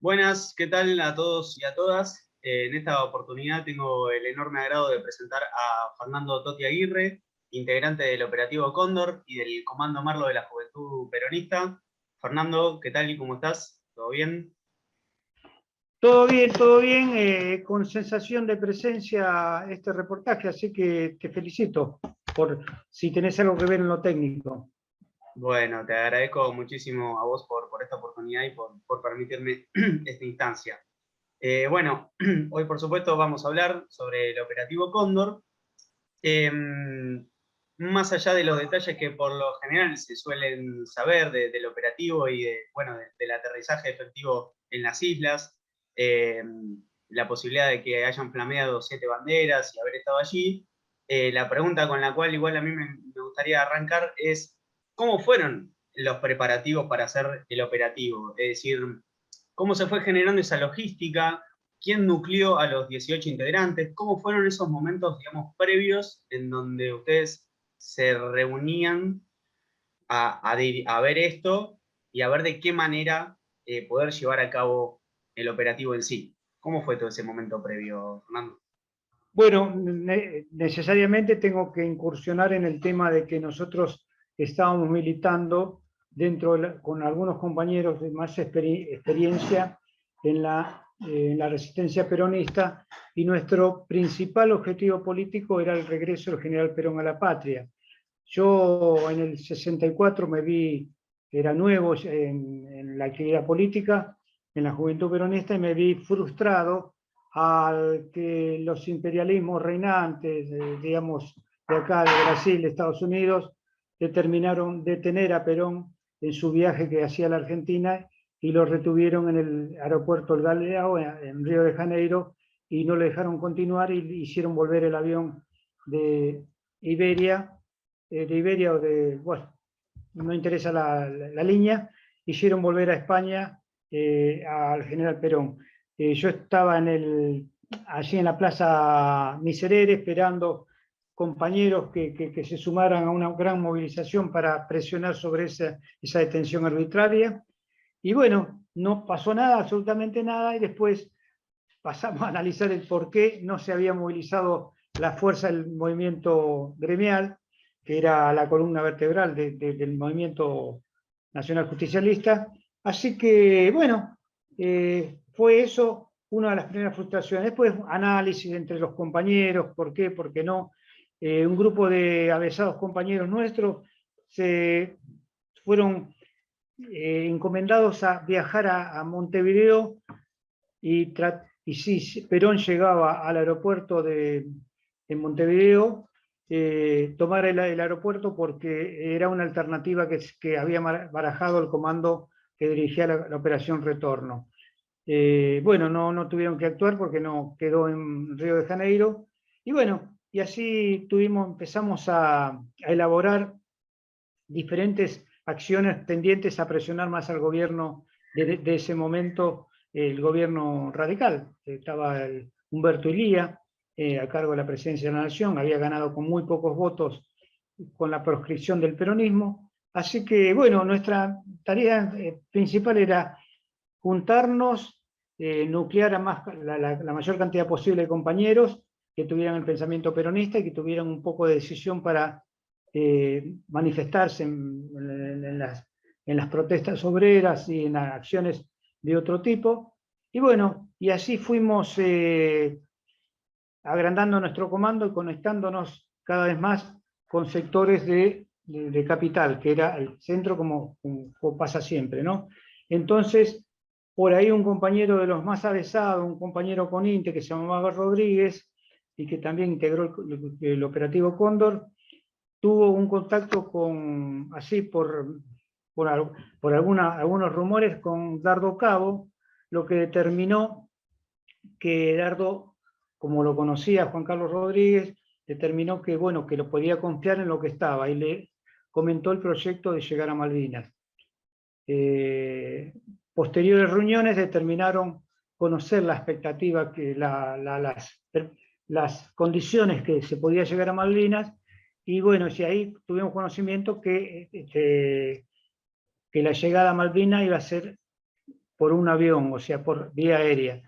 Buenas, ¿qué tal a todos y a todas? En esta oportunidad tengo el enorme agrado de presentar a Fernando Totti Aguirre, integrante del Operativo Cóndor y del Comando Merlo de la Juventud Peronista. Fernando, ¿qué tal y cómo estás? ¿Todo bien? Todo bien, con sensación de presencia este reportaje, así que te felicito por si tenés algo que ver en lo técnico. Bueno, te agradezco muchísimo a vos por esta oportunidad y por permitirme esta instancia. Bueno, hoy por supuesto vamos a hablar sobre el Operativo Cóndor. Más allá de los detalles que por lo general se suelen saber del operativo y del aterrizaje efectivo en las islas, eh, la posibilidad de que hayan flameado 7 banderas y haber estado allí, la pregunta con la cual igual a mí me gustaría arrancar es ¿cómo fueron los preparativos para hacer el operativo? Es decir, ¿cómo se fue generando esa logística? ¿Quién nucleó a los 18 integrantes? ¿Cómo fueron esos momentos, digamos, previos en donde ustedes se reunían a ver esto y a ver de qué manera poder llevar a cabo el operativo en sí? ¿Cómo fue todo ese momento previo, Fernando? Bueno, necesariamente tengo que incursionar en el tema de que nosotros estábamos militando con algunos compañeros de más experiencia en la resistencia peronista, y nuestro principal objetivo político era el regreso del general Perón a la patria. Yo en el 64 me vi, era nuevo en la actividad política, en la Juventud Peronista, y me vi frustrado al que los imperialismos reinantes, digamos, de acá, de Brasil, de Estados Unidos, determinaron detener a Perón en su viaje que hacía a la Argentina y lo retuvieron en el aeropuerto El Galeão, en Río de Janeiro, y no le dejaron continuar y hicieron volver el avión de Iberia, o de, bueno, no interesa la línea, hicieron volver a España al general Perón. Yo estaba allí en la Plaza Miserere esperando compañeros que se sumaran a una gran movilización para presionar sobre esa detención arbitraria. Y bueno, no pasó nada, absolutamente nada, y después pasamos a analizar el por qué no se había movilizado la fuerza del movimiento gremial, que era la columna vertebral del movimiento nacional justicialista. Así que, bueno, fue eso una de las primeras frustraciones. Después, análisis entre los compañeros, por qué, por qué no. Un grupo de avesados compañeros nuestros se fueron encomendados a viajar a Montevideo y si Perón llegaba al aeropuerto de Montevideo, tomar el aeropuerto porque era una alternativa que había barajado el comando que dirigía la operación Retorno. Bueno, no tuvieron que actuar porque no quedó en Río de Janeiro. Y bueno, y así empezamos a elaborar diferentes acciones tendientes a presionar más al gobierno de ese momento, el gobierno radical. Estaba Humberto Ilía a cargo de la presidencia de la Nación, había ganado con muy pocos votos con la proscripción del peronismo. Así que, bueno, nuestra tarea principal era juntarnos, nuclear a la mayor cantidad posible de compañeros que tuvieran el pensamiento peronista y que tuvieran un poco de decisión para manifestarse en las protestas obreras y en las acciones de otro tipo. Y bueno, y así fuimos agrandando nuestro comando y conectándonos cada vez más con sectores de capital, que era el centro como pasa siempre, ¿no? Entonces, por ahí un compañero de los más avesados, un compañero con INTE que se llamaba Rodríguez y que también integró el operativo Cóndor, tuvo un contacto así por algunos rumores con Dardo Cabo, lo que determinó que Dardo, como lo conocía Juan Carlos Rodríguez, determinó que, bueno, que lo podía confiar en lo que estaba y le comentó el proyecto de llegar a Malvinas. Posteriores reuniones determinaron conocer la expectativa, las condiciones que se podía llegar a Malvinas, y bueno, si ahí tuvimos conocimiento que la llegada a Malvinas iba a ser por un avión, o sea, por vía aérea,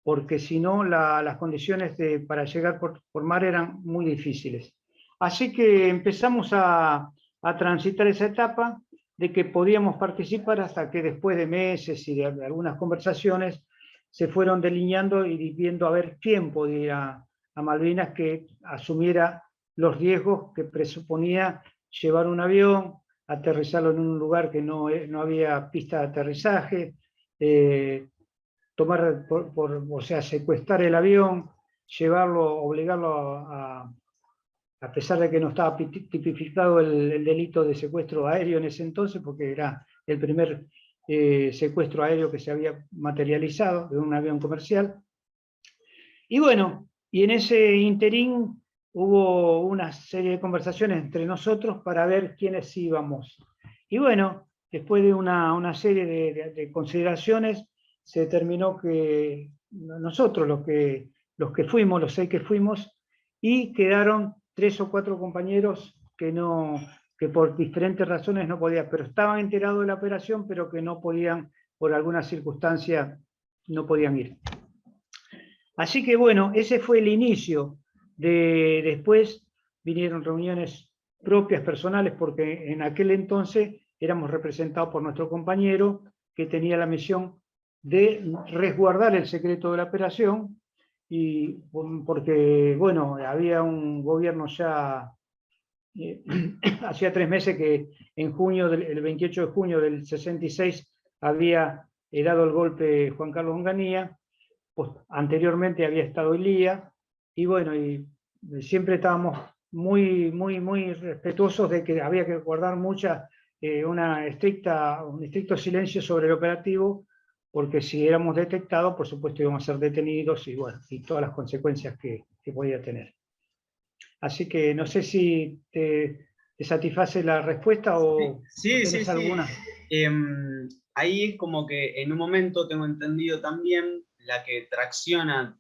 porque si no las condiciones para llegar por mar eran muy difíciles. Así que empezamos a transitar esa etapa de que podíamos participar hasta que después de meses y de algunas conversaciones se fueron delineando y viendo a ver quién podía ir a Malvinas que asumiera los riesgos que presuponía llevar un avión, aterrizarlo en un lugar que no había pista de aterrizaje, o sea, secuestrar el avión, llevarlo, obligarlo a pesar de que no estaba tipificado el delito de secuestro aéreo en ese entonces, porque era el primer secuestro aéreo que se había materializado de un avión comercial. Y bueno, y en ese interín hubo una serie de conversaciones entre nosotros para ver quiénes íbamos. Y bueno, después de una serie de consideraciones, se determinó que nosotros, los que fuimos, los 6 que fuimos, y quedaron 3 o 4 compañeros que por diferentes razones no podían, pero estaban enterados de la operación, pero que no podían, por alguna circunstancia, no podían ir. Así que bueno, ese fue el inicio. Después vinieron reuniones propias, personales, porque en aquel entonces éramos representados por nuestro compañero que tenía la misión de resguardar el secreto de la operación, y porque, bueno, había un gobierno ya, hacía 3 meses que en junio, el 28 de junio del 66, había dado el golpe Juan Carlos Onganía. Pues, anteriormente había estado Ilía, y bueno, y siempre estábamos muy respetuosos de que había que guardar un estricto silencio sobre el operativo, porque si éramos detectados, por supuesto íbamos a ser detenidos, y bueno, y todas las consecuencias que podía tener. Así que no sé si te satisface la respuesta o tenés alguna. Ahí es como que en un momento tengo entendido también la que tracciona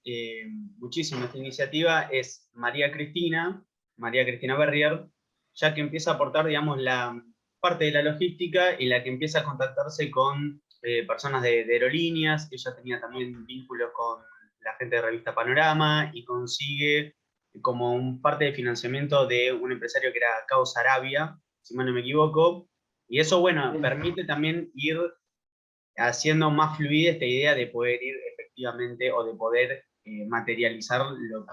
muchísimo esta iniciativa es María Cristina Berrier, ya que empieza a aportar, digamos, la parte de la logística y la que empieza a contactarse con personas de aerolíneas. Ella tenía también vínculos con la gente de Revista Panorama y consigue como un parte de financiamiento de un empresario que era Caos Arabia, si mal no me equivoco, y eso, bueno, permite también ir haciendo más fluida esta idea de poder ir efectivamente o de poder materializar lo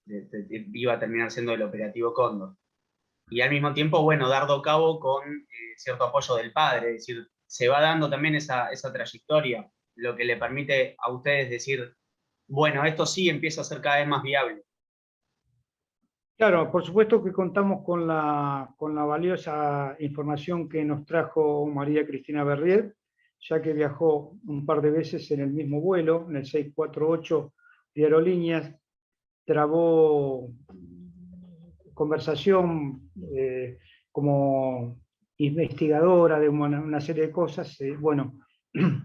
que iba a terminar siendo el operativo Cóndor. Y al mismo tiempo, bueno, dardo cabo con cierto apoyo del padre, es decir, se va dando también esa trayectoria, lo que le permite a ustedes decir, bueno, esto sí empieza a ser cada vez más viable. Claro, por supuesto que contamos con la valiosa información que nos trajo María Cristina Berrier, ya que viajó un par de veces en el mismo vuelo, en el 648 de Aerolíneas, trabó conversación como investigadora de una serie de cosas, bueno,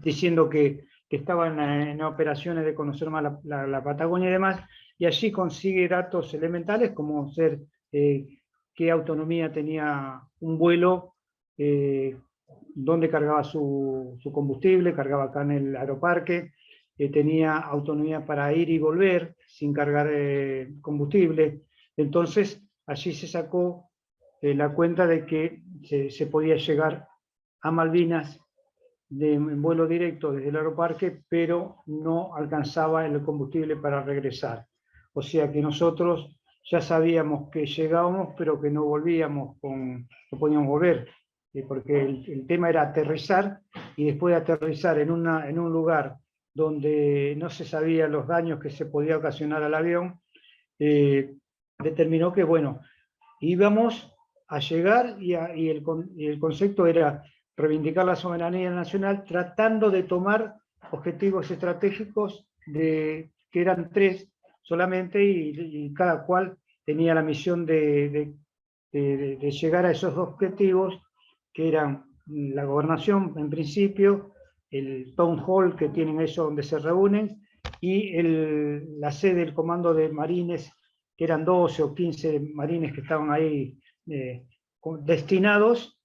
diciendo que estaban en operaciones de conocer más la Patagonia y demás, y allí consigue datos elementales como ser qué autonomía tenía un vuelo, dónde cargaba su combustible, cargaba acá en el aeroparque, tenía autonomía para ir y volver sin cargar combustible. Entonces allí se sacó la cuenta de que se podía llegar a Malvinas en vuelo directo desde el aeroparque, pero no alcanzaba el combustible para regresar. O sea que nosotros ya sabíamos que llegábamos, pero que no volvíamos, no podíamos volver, porque el tema era aterrizar, y después de aterrizar en un lugar donde no se sabía los daños que se podía ocasionar al avión, determinó que, bueno, íbamos a llegar y el concepto era reivindicar la soberanía nacional, tratando de tomar objetivos estratégicos que eran 3 solamente, y cada cual tenía la misión de llegar a esos 2 objetivos, que eran la gobernación en principio, el town hall que tienen eso donde se reúnen, y la sede del comando de marines, que eran 12 o 15 marines que estaban ahí destinados,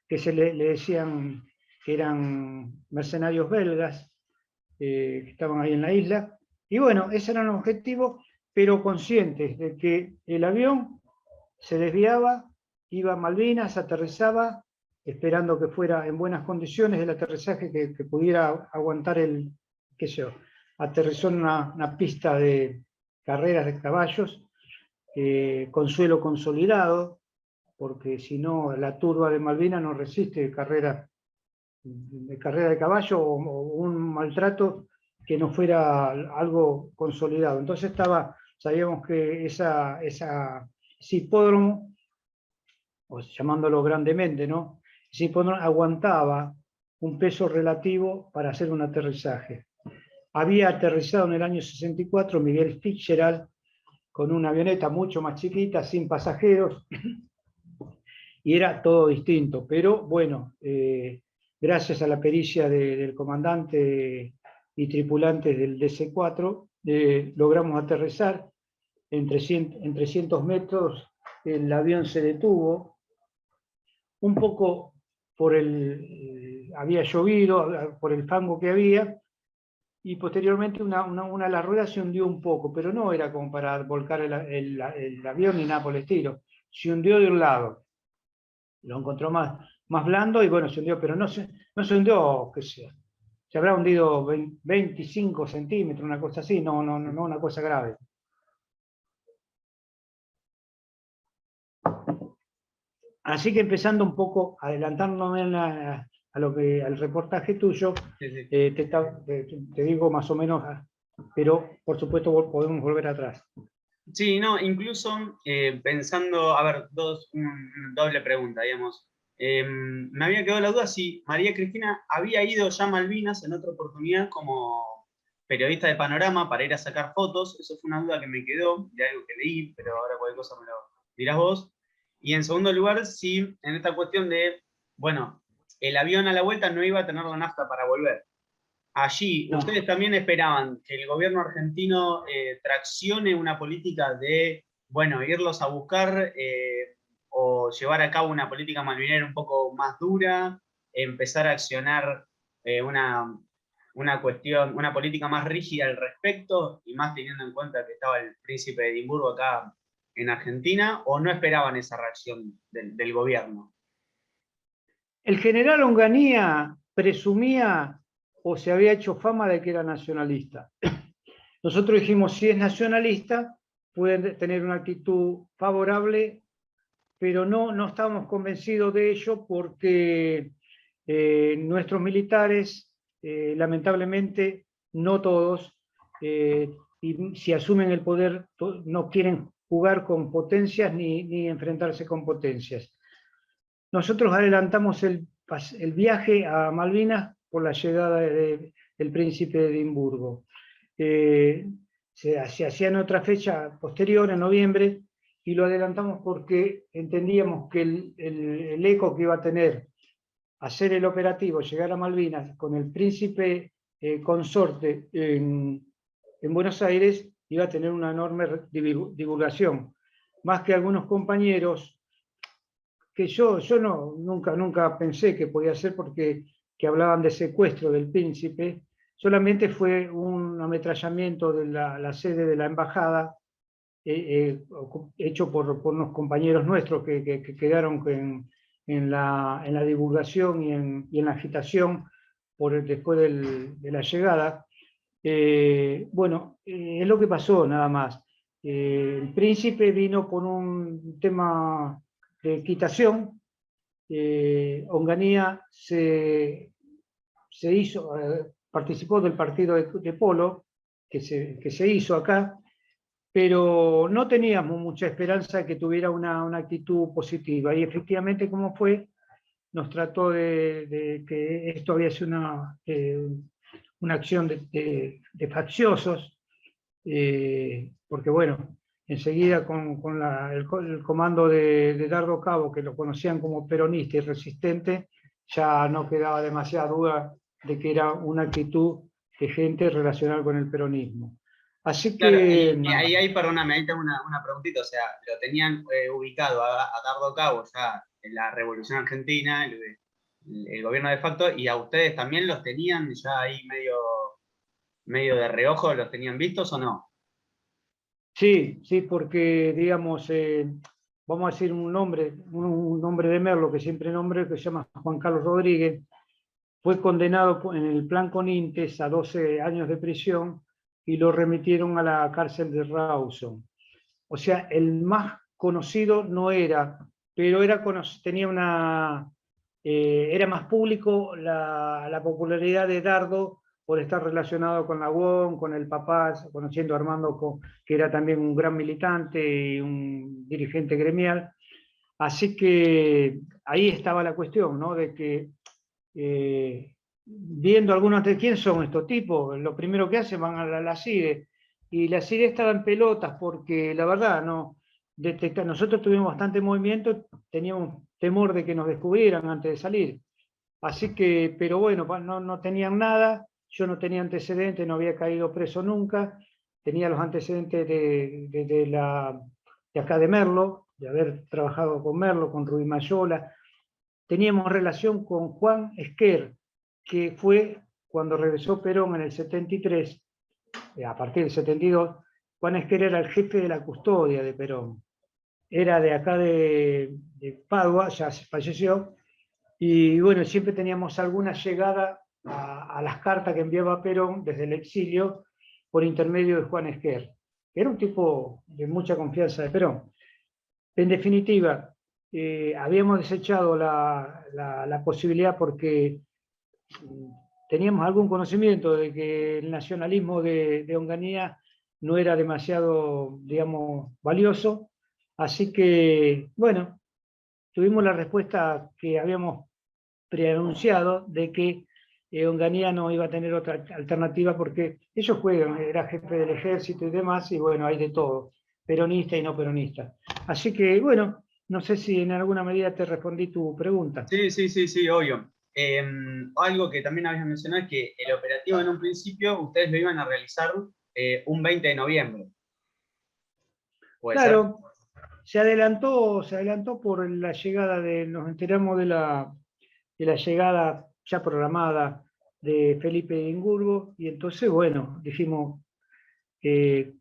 que le decían que eran mercenarios belgas, que estaban ahí en la isla. Y bueno, ese era el objetivo, pero conscientes de que el avión se desviaba, iba a Malvinas, aterrizaba, esperando que fuera en buenas condiciones el aterrizaje, que pudiera aguantar el, qué sé yo, aterrizó en una pista de carreras de caballos, con suelo consolidado, porque si no, la turba de Malvinas no resiste carrera de caballo o un maltrato que no fuera algo consolidado. Entonces sabíamos que ese hipódromo, o llamándolo grandemente, ¿no? Ese hipódromo aguantaba un peso relativo para hacer un aterrizaje. Había aterrizado en el año 64 Miguel Fitzgerald con una avioneta mucho más chiquita, sin pasajeros, y era todo distinto. Pero bueno, gracias a la pericia del comandante y tripulantes del DC-4, logramos aterrizar en 300 metros. El avión se detuvo, un poco había llovido, por el fango que había, y posteriormente una de las ruedas se hundió un poco, pero no era como para volcar el avión ni nada por el estilo. Se hundió de un lado, lo encontró más blando y bueno, se hundió, pero no se hundió, qué sé, se habrá hundido 25 centímetros, una cosa así, no una cosa grave. Así que empezando un poco, adelantándome al reportaje tuyo, Sí, sí. te digo más o menos, pero por supuesto podemos volver atrás. Sí, no, incluso pensando, a ver, una doble pregunta, digamos. Me había quedado la duda si María Cristina había ido ya a Malvinas en otra oportunidad como periodista de Panorama para ir a sacar fotos. Eso fue una duda que me quedó de algo que leí, pero ahora cualquier cosa me lo dirás vos. Y en segundo lugar, si en esta cuestión de, bueno, el avión a la vuelta no iba a tener la nafta para volver. Allí, No. ¿ustedes también esperaban que el gobierno argentino traccione una política de, bueno, irlos a buscar o llevar a cabo una política malvinera un poco más dura, empezar a accionar una cuestión, una política más rígida al respecto, y más teniendo en cuenta que estaba el príncipe de Edimburgo acá en Argentina, o no esperaban esa reacción del gobierno? El general Onganía presumía o se había hecho fama de que era nacionalista. Nosotros dijimos, si es nacionalista, puede tener una actitud favorable, pero no estábamos convencidos de ello porque nuestros militares, lamentablemente, no todos, y si asumen el poder, no quieren jugar con potencias ni enfrentarse con potencias. Nosotros adelantamos el viaje a Malvinas por la llegada del príncipe de Edimburgo. Se hacía en otra fecha posterior, en noviembre, y lo adelantamos porque entendíamos que el eco que iba a tener hacer el operativo, llegar a Malvinas con el príncipe consorte en Buenos Aires, iba a tener una enorme divulgación. Más que algunos compañeros que yo nunca pensé que podía ser, porque que hablaban de secuestro del príncipe, solamente fue un ametrallamiento de la sede de la embajada, hecho por unos compañeros nuestros que quedaron en la divulgación y en la agitación después de la llegada. Bueno, es lo que pasó nada más. El príncipe vino por un tema de equitación. Onganía se hizo, participó del partido de polo que se hizo acá, pero no teníamos mucha esperanza de que tuviera una actitud positiva. Y efectivamente, como fue, nos trató de que esto había sido una acción de facciosos, porque bueno, enseguida con el comando de Dardo Cabo, que lo conocían como peronista y resistente, ya no quedaba demasiada duda de que era una actitud de gente relacionada con el peronismo. Así Claro, que... y ahí, perdóname, ahí tengo una preguntita, o sea, lo tenían ubicado a Dardo Cabo ya en la Revolución Argentina, el gobierno de facto, y a ustedes también los tenían ya ahí medio medio de reojo los tenían vistos o no? Sí, sí, porque, digamos, vamos a decir un nombre de Merlo, que siempre nombre, que se llama Juan Carlos Rodríguez, fue condenado en el plan Conintes a 12 años de prisión y lo remitieron a la cárcel de Rawson. O sea, el más conocido no era, pero tenía era más público la popularidad de Dardo por estar relacionado con la UON, con el papá, conociendo a Armando, que era también un gran militante y un dirigente gremial. Así que ahí estaba la cuestión, ¿no? De que viendo algunos de quién son estos tipos, lo primero que hacen van a la CIDE, y la CIDE estaba en pelotas porque la verdad no nosotros tuvimos bastante movimiento, teníamos temor de que nos descubrieran antes de salir, así que, pero bueno, no tenían nada, yo no tenía antecedentes, no había caído preso nunca, tenía los antecedentes de acá de Merlo, de haber trabajado con Merlo, con Rubí Mayola. Teníamos relación con Juan Esquer, que fue cuando regresó Perón en el 73, a partir del 72, Juan Esquer era el jefe de la custodia de Perón. Era de acá de Padua, ya falleció, y bueno, siempre teníamos alguna llegada a las cartas que enviaba Perón desde el exilio por intermedio de Juan Esquer. Era un tipo de mucha confianza de Perón. En definitiva, habíamos desechado la posibilidad porque teníamos algún conocimiento de que el nacionalismo de Onganía no era demasiado, digamos, valioso, así que, bueno, tuvimos la respuesta que habíamos preanunciado de que Onganía no iba a tener otra alternativa porque ellos juegan, era jefe del ejército y demás, y bueno, hay de todo, peronista y no peronista. Así que, bueno, no sé si en alguna medida te respondí tu pregunta. Sí, sí, sí, sí, obvio. Algo que también habías mencionado es que el operativo en un principio ustedes lo iban a realizar un 20 de noviembre. ¿Puede ser? Claro, se adelantó por la llegada nos enteramos de la llegada ya programada de Felipe de Edimburgo, y entonces, bueno, dijimos,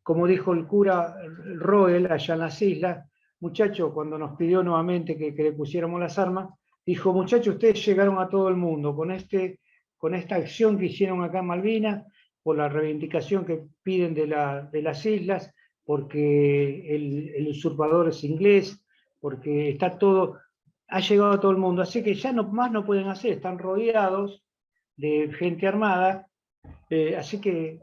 como dijo el cura Roel allá en las islas, muchachos, cuando nos pidió nuevamente que le pusiéramos las armas, dijo, muchachos, ustedes llegaron a todo el mundo con esta acción que hicieron acá en Malvinas, por la reivindicación que piden de las islas, porque el usurpador es inglés, porque está todo, ha llegado a todo el mundo, así que ya más no pueden hacer, están rodeados de gente armada, así que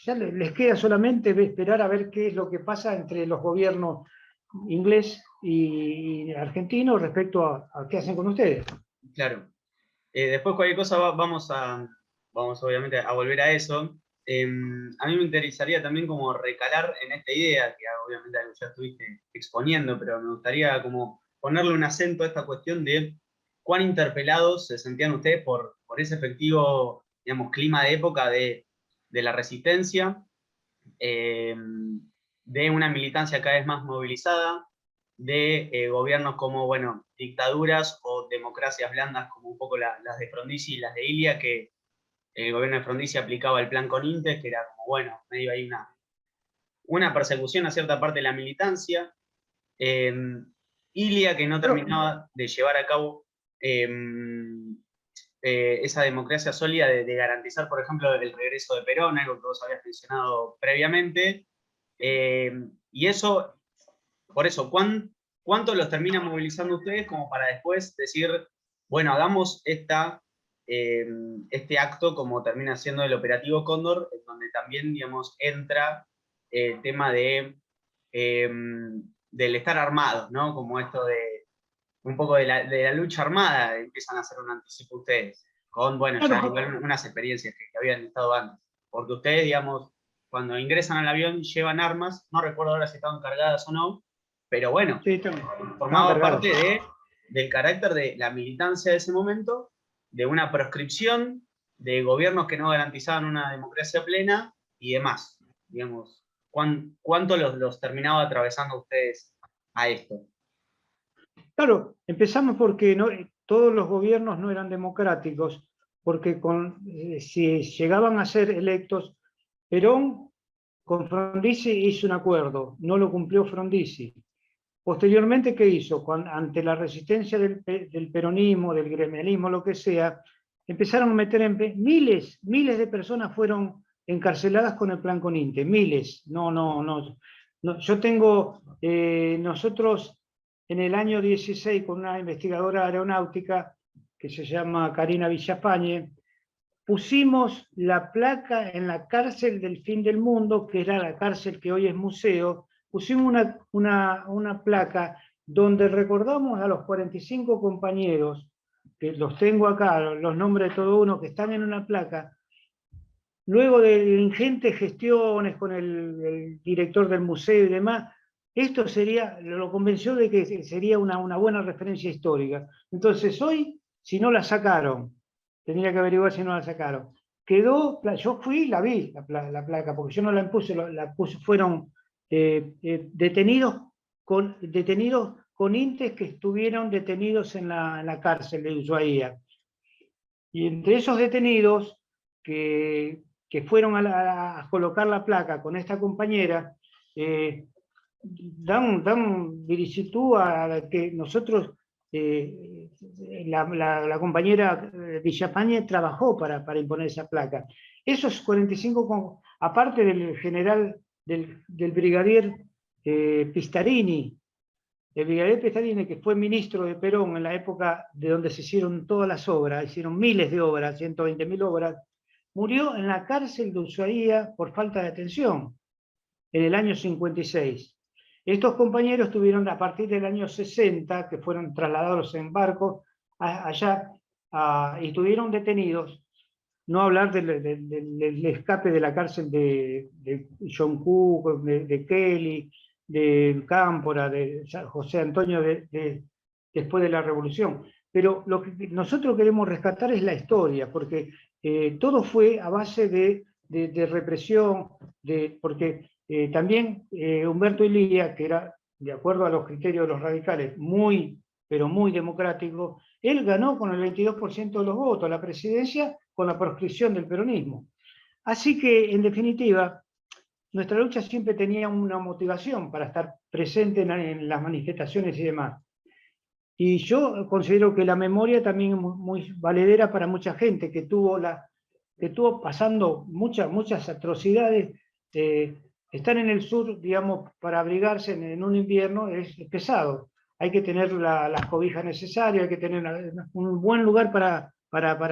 ya les queda solamente esperar a ver qué es lo que pasa entre los gobiernos inglés y argentino respecto a qué hacen con ustedes. Claro. Después cualquier cosa vamos obviamente a volver a eso. A mí me interesaría también como recalar en esta idea, que obviamente ya estuviste exponiendo, pero me gustaría como ponerle un acento a esta cuestión de cuán interpelados se sentían ustedes por ese efectivo, digamos, clima de época de la resistencia, de una militancia cada vez más movilizada, de gobiernos como, bueno, dictaduras o democracias blandas como un poco las de Frondizi y las de Ilia, que el gobierno de Frondizi aplicaba el plan Conintes, que era como, bueno, medio ahí una persecución a cierta parte de la militancia. Ilia, que no terminaba de llevar a cabo esa democracia sólida de garantizar, por ejemplo, el regreso de Perón, algo que vos habías mencionado previamente. Y eso, por eso, ¿cuánto los terminan movilizando ustedes como para después decir, bueno, hagamos este acto como termina siendo el operativo Cóndor, en donde también, digamos, entra el tema del estar armados, ¿no? Como esto de un poco de la lucha armada, empiezan a hacer un anticipo ustedes, con, bueno, ya Claro, unas experiencias que habían estado antes. Porque ustedes, digamos, cuando ingresan al avión llevan armas, no recuerdo ahora si estaban cargadas o no, pero bueno, sí, estaban formaba cargadas. parte del carácter de la militancia de ese momento, de una proscripción, de gobiernos que no garantizaban una democracia plena y demás. Digamos, ¿cuánto los terminaba atravesando ustedes a esto? Claro, empezamos porque todos los gobiernos no eran democráticos, porque si llegaban a ser electos, Perón con Frondizi hizo un acuerdo, no lo cumplió Frondizi. Posteriormente, ¿qué hizo? Ante la resistencia del peronismo, del gremialismo, lo que sea, empezaron a meter miles de personas fueron encarceladas con el plan Coninte, miles. No. Yo tengo, nosotros en el año 16, con una investigadora aeronáutica que se llama Karina Villafañe, pusimos la placa en la cárcel del fin del mundo, que era la cárcel que hoy es museo. Pusimos una placa donde recordamos a los 45 compañeros, que los tengo acá, los nombres de todo uno, que están en una placa, luego de ingentes gestiones con el director del museo y demás. Esto lo convenció de que sería una buena referencia histórica. Entonces hoy, si no la sacaron, tendría que averiguar si no la sacaron, yo fui y la vi, la placa, porque yo no la impuse, fueron detenidos con intes que estuvieron detenidos en la cárcel de Ushuaia. Y entre esos detenidos que fueron a colocar la placa con esta compañera, dan viricitud a que nosotros, la compañera Villafañe trabajó para imponer esa placa. Esos 45, aparte del general, del brigadier Pistarini, el brigadier Pistarini, que fue ministro de Perón en la época de donde se hicieron todas las obras, hicieron miles de obras, 120.000 obras, murió en la cárcel de Ushuaia por falta de atención, en el año 56. Estos compañeros tuvieron a partir del año 60, que fueron trasladados en barco allá, y estuvieron detenidos. No hablar del escape de la cárcel de John Cook, de Kelly, de Cámpora, de José Antonio después de la Revolución. Pero lo que nosotros queremos rescatar es la historia, porque todo fue a base de represión, porque también Humberto Illia, que era, de acuerdo a los criterios de los radicales, pero muy democrático, él ganó con el 22% de los votos la presidencia con la proscripción del peronismo. Así que, en definitiva, nuestra lucha siempre tenía una motivación para estar presente en las manifestaciones y demás. Y yo considero que la memoria también es muy valedera para mucha gente que estuvo pasando muchas atrocidades. Estar en el sur, digamos, para abrigarse en un invierno es pesado. Hay que tener las cobijas necesarias, hay que tener un buen lugar para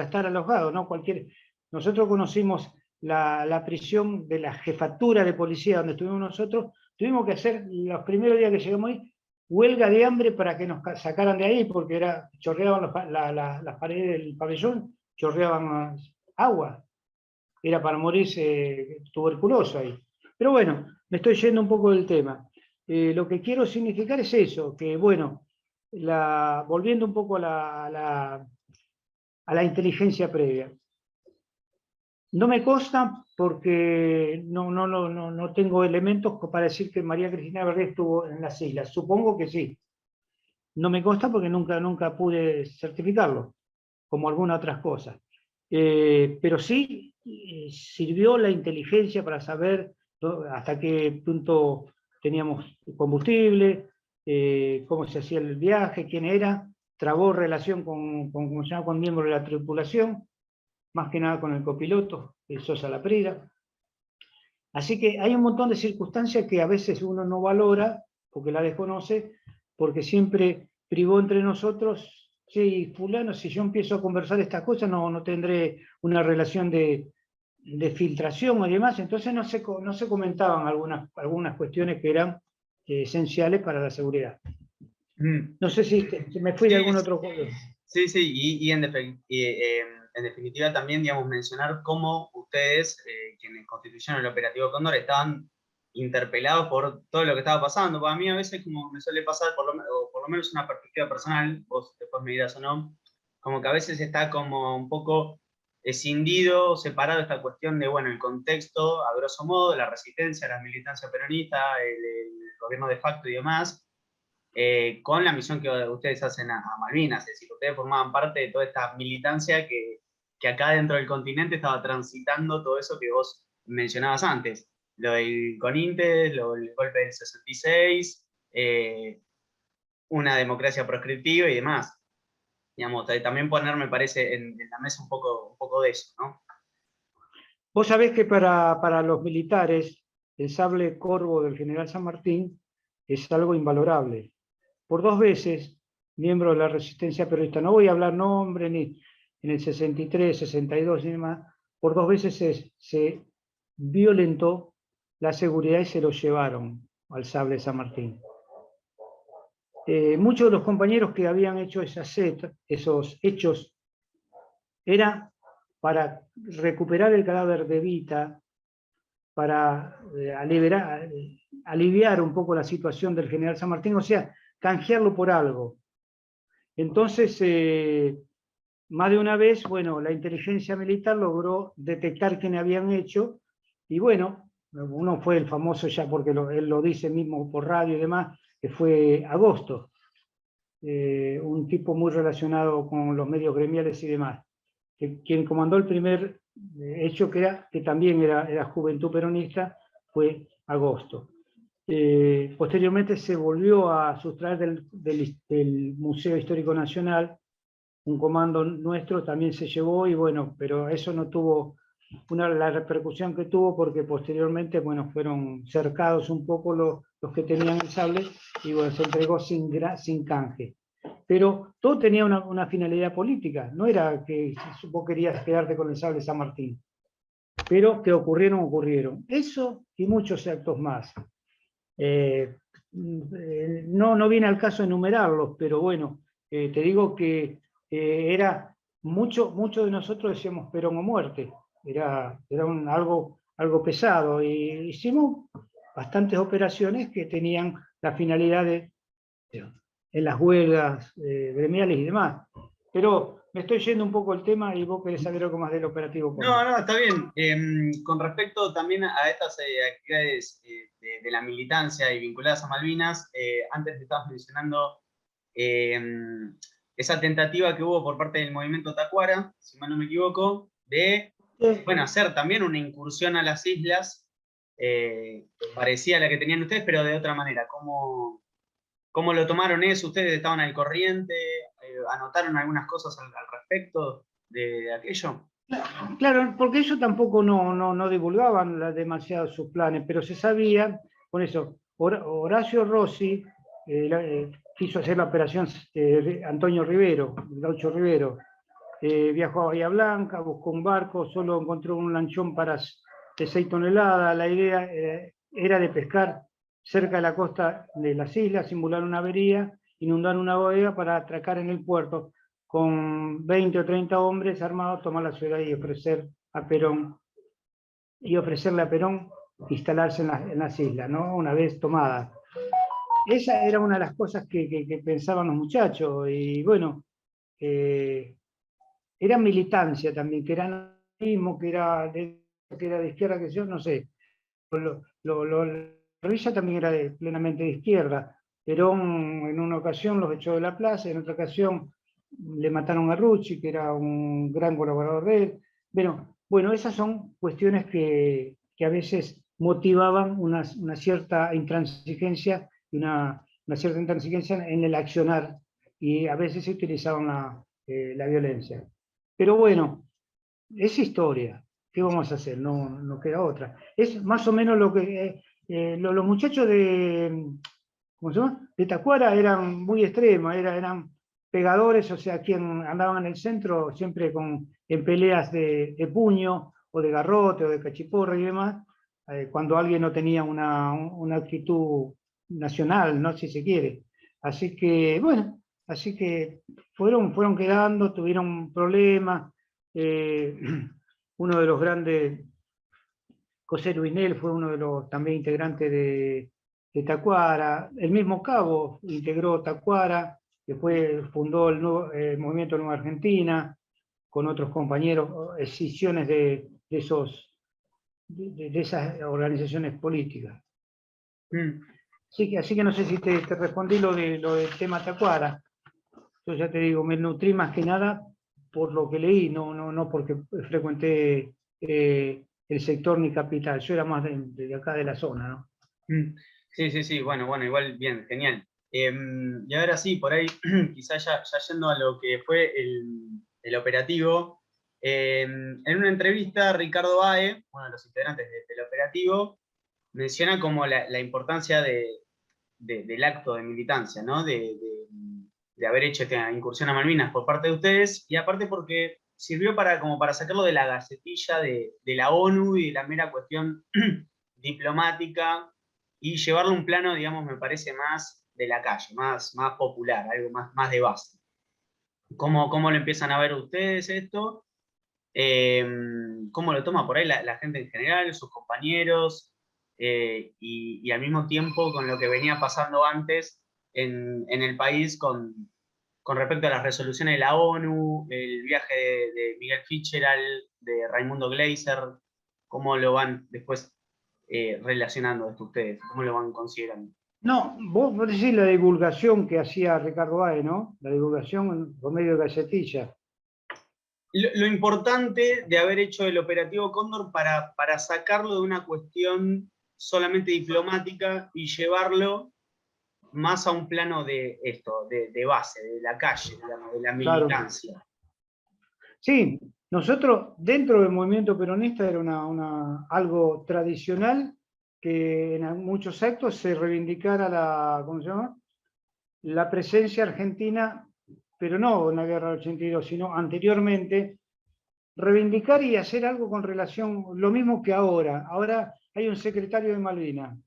estar alojado, ¿no? Nosotros conocimos la prisión de la jefatura de policía donde estuvimos nosotros. Tuvimos que hacer, los primeros días que llegamos ahí, huelga de hambre para que nos sacaran de ahí, porque chorreaban las paredes del pabellón, chorreaban agua. Era para morirse tuberculoso ahí. Pero bueno, me estoy yendo un poco del tema. Lo que quiero significar es eso, que bueno, volviendo un poco a la inteligencia previa. No me consta porque no tengo elementos para decir que María Cristina Vergés estuvo en las islas. Supongo que sí. No me consta porque nunca pude certificarlo, como algunas otras cosas. Pero sí sirvió la inteligencia para saber hasta qué punto teníamos combustible, cómo se hacía el viaje, quién era, trabó relación con miembros de la tripulación, más que nada con el copiloto, el Sosa Laprida. Así que hay un montón de circunstancias que a veces uno no valora, porque la desconoce, porque siempre privó entre nosotros, sí, fulano, si yo empiezo a conversar estas cosas no tendré una relación de filtración y demás, entonces no se comentaban algunas cuestiones que eran esenciales para la seguridad. No sé si me fui de algún otro juego. Sí, y en definitiva también, digamos, mencionar cómo ustedes, quienes constituyeron el operativo Cóndor, estaban interpelados por todo lo que estaba pasando. Para mí a veces, como me suele pasar, por lo menos una perspectiva personal, vos después me dirás o no, como que a veces está como un poco escindido, separado esta cuestión de, bueno, el contexto, a grosso modo, la resistencia, la militancia peronista, el gobierno de facto y demás, con la misión que ustedes hacen a Malvinas, es decir, ustedes formaban parte de toda esta militancia que que acá dentro del continente estaba transitando todo eso que vos mencionabas antes, lo del CONINTE, el golpe del 66, una democracia proscriptiva y demás. Digamos, también poner, me parece, en la mesa un poco de eso, ¿no? Vos sabés que para los militares el sable corvo del general San Martín es algo invalorable. Por 2 veces, miembro de la resistencia peronista, no voy a hablar nombre ni en el 63, 62 y demás, por 2 veces se violentó la seguridad y se lo llevaron al sable de San Martín. Muchos de los compañeros que habían hecho esos hechos era para recuperar el cadáver de Evita, para aliviar un poco la situación del general San Martín, o sea, canjearlo por algo. Entonces, más de una vez, bueno, la inteligencia militar logró detectar quién habían hecho, y bueno, uno fue el famoso ya, porque él lo dice mismo por radio y demás, que fue Agosto, un tipo muy relacionado con los medios gremiales y demás, quien comandó el primer hecho que también era Juventud Peronista, fue Agosto. Posteriormente se volvió a sustraer del Museo Histórico Nacional, un comando nuestro también se llevó, y bueno, pero eso no tuvo la repercusión que tuvo, porque posteriormente, bueno, fueron cercados un poco los que tenían el sable, y bueno, se entregó sin canje. Pero todo tenía una finalidad política, no era que vos querías quedarte con el sable San Martín, pero que ocurrieron. Eso y muchos actos más. No viene al caso enumerarlos, pero bueno, te digo que era mucho de nosotros decíamos Perón o muerte, era algo pesado, y hicimos bastantes operaciones que tenían la finalidad de en las huelgas gremiales y demás. Pero me estoy yendo un poco el tema, y vos querés saber algo más del operativo Cóndor. No, está bien. Con respecto también a estas actividades de la militancia y vinculadas a Malvinas, antes te estabas mencionando esa tentativa que hubo por parte del movimiento Tacuara, si mal no me equivoco, de hacer también una incursión a las islas, parecida a la que tenían ustedes, pero de otra manera. ¿Cómo lo tomaron eso? ¿Ustedes estaban al corriente? ¿Anotaron algunas cosas al respecto de aquello? Claro, porque ellos tampoco no divulgaban demasiado sus planes, pero se sabía, con eso, Horacio Rossi quiso hacer la operación Antonio Rivero, el Gaucho Rivero, viajó a Bahía Blanca, buscó un barco, solo encontró un lanchón de 6 toneladas, la idea era de pescar cerca de la costa de las islas, simular una avería, inundar una bodega para atracar en el puerto, con 20 o 30 hombres armados, tomar la ciudad y ofrecerle a Perón instalarse en las islas, ¿no? Una vez tomada. Esa era una de las cosas que pensaban los muchachos, y bueno, era militancia también, que era mismo, que era de izquierda, que yo no sé. Revilla también era plenamente de izquierda. Perón en una ocasión los echó de la plaza, en otra ocasión le mataron a Rucci, que era un gran colaborador de él. Bueno, esas son cuestiones que a veces motivaban una cierta intransigencia, en el accionar, y a veces se utilizaban la violencia. Pero bueno, es historia. ¿Qué vamos a hacer? No queda otra. Es más o menos lo que los muchachos ¿cómo se llama? De Tacuara eran muy extremos, eran pegadores, o sea, quien andaban en el centro siempre en peleas de puño, o de garrote, o de cachiporra y demás, cuando alguien no tenía una actitud nacional, ¿no? Si se quiere. Así que, bueno, fueron quedando, tuvieron problemas. Uno de los grandes, José Luinel, fue uno de los también integrantes de Tacuara. El mismo Cabo integró Tacuara, después fundó el Movimiento Nueva Argentina, con otros compañeros, escisiones de esas organizaciones políticas. Así que no sé si te respondí lo del tema Tacuara. Yo ya te digo, me nutrí más que nada por lo que leí, no porque frecuenté el sector ni capital, yo era más de acá de la zona, ¿no? Sí, sí, sí, bueno, igual, bien, genial. Y ahora sí, por ahí, quizás ya yendo a lo que fue el operativo, en una entrevista, Ricardo Bae, uno de los integrantes del operativo, menciona como la importancia del acto de militancia, ¿no? De haber hecho esta incursión a Malvinas por parte de ustedes, y aparte porque sirvió como para sacarlo de la gacetilla de la ONU y de la mera cuestión diplomática y llevarlo a un plano, digamos, me parece más de la calle, más popular, algo más de base. ¿Cómo lo empiezan a ver ustedes esto? ¿Cómo lo toma por ahí la gente en general, sus compañeros? Y al mismo tiempo con lo que venía pasando antes en el país con respecto a las resoluciones de la ONU, el viaje de Miguel Fitzgerald, de Raimundo Gleiser, ¿cómo lo van después relacionando esto ustedes? ¿Cómo lo van considerando? No, vos decís la divulgación que hacía Ricardo Bae, ¿no? La divulgación por medio de gacetilla. Lo importante de haber hecho el operativo Cóndor para sacarlo de una cuestión solamente diplomática y llevarlo más a un plano de esto, de base, de la calle, digamos, de la Claro. militancia. Sí, nosotros dentro del movimiento peronista era algo tradicional que en muchos actos se reivindicara ¿cómo se llama? La presencia argentina, pero no en la guerra del 82, sino anteriormente, reivindicar y hacer algo con relación, lo mismo que ahora. Ahora hay un secretario de Malvinas.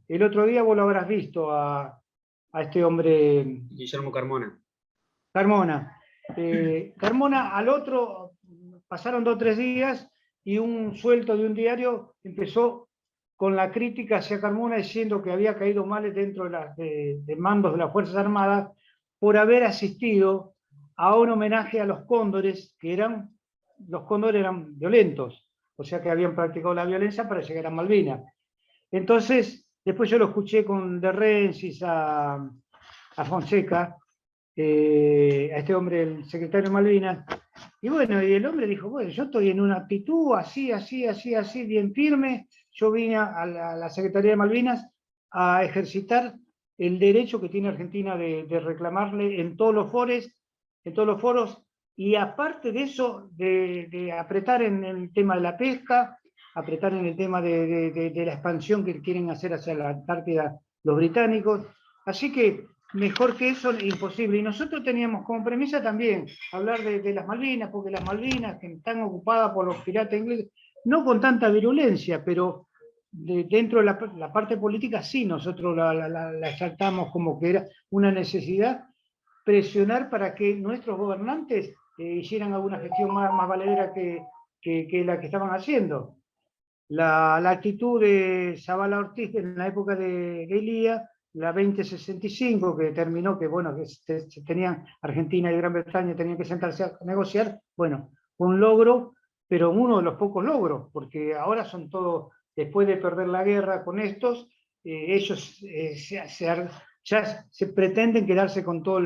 El otro día vos lo habrás visto a este hombre, Guillermo Carmona. Carmona. Carmona al otro, pasaron 2 o 3 días y un suelto de un diario empezó con la crítica hacia Carmona diciendo que había caído mal dentro de mandos de las Fuerzas Armadas por haber asistido a un homenaje a los cóndores, los cóndores eran violentos, o sea que habían practicado la violencia para llegar a Malvinas. Entonces, después yo lo escuché con De Rensis, a Fonseca, a este hombre, el secretario de Malvinas, y bueno, y el hombre dijo, bueno, yo estoy en una actitud así, bien firme, yo vine a la Secretaría de Malvinas a ejercitar el derecho que tiene Argentina de reclamarle en todos los foros, y aparte de eso, de apretar en el tema de la pesca, apretar en el tema de la expansión que quieren hacer hacia la Antártida los británicos. Así que mejor que eso, imposible. Y nosotros teníamos como premisa también hablar de las Malvinas, porque las Malvinas que están ocupadas por los piratas ingleses, no con tanta virulencia, pero dentro de la parte política sí, nosotros la exaltamos como que era una necesidad presionar para que nuestros gobernantes hicieran alguna gestión más valedera que la que estaban haciendo. La actitud de Zavala Ortiz en la época de Elía, la 2065, que determinó que, bueno, que se tenían Argentina y Gran Bretaña tenían que sentarse a negociar, bueno, un logro, pero uno de los pocos logros, porque ahora son todos, después de perder la guerra con estos, ellos ya se pretenden quedarse con todo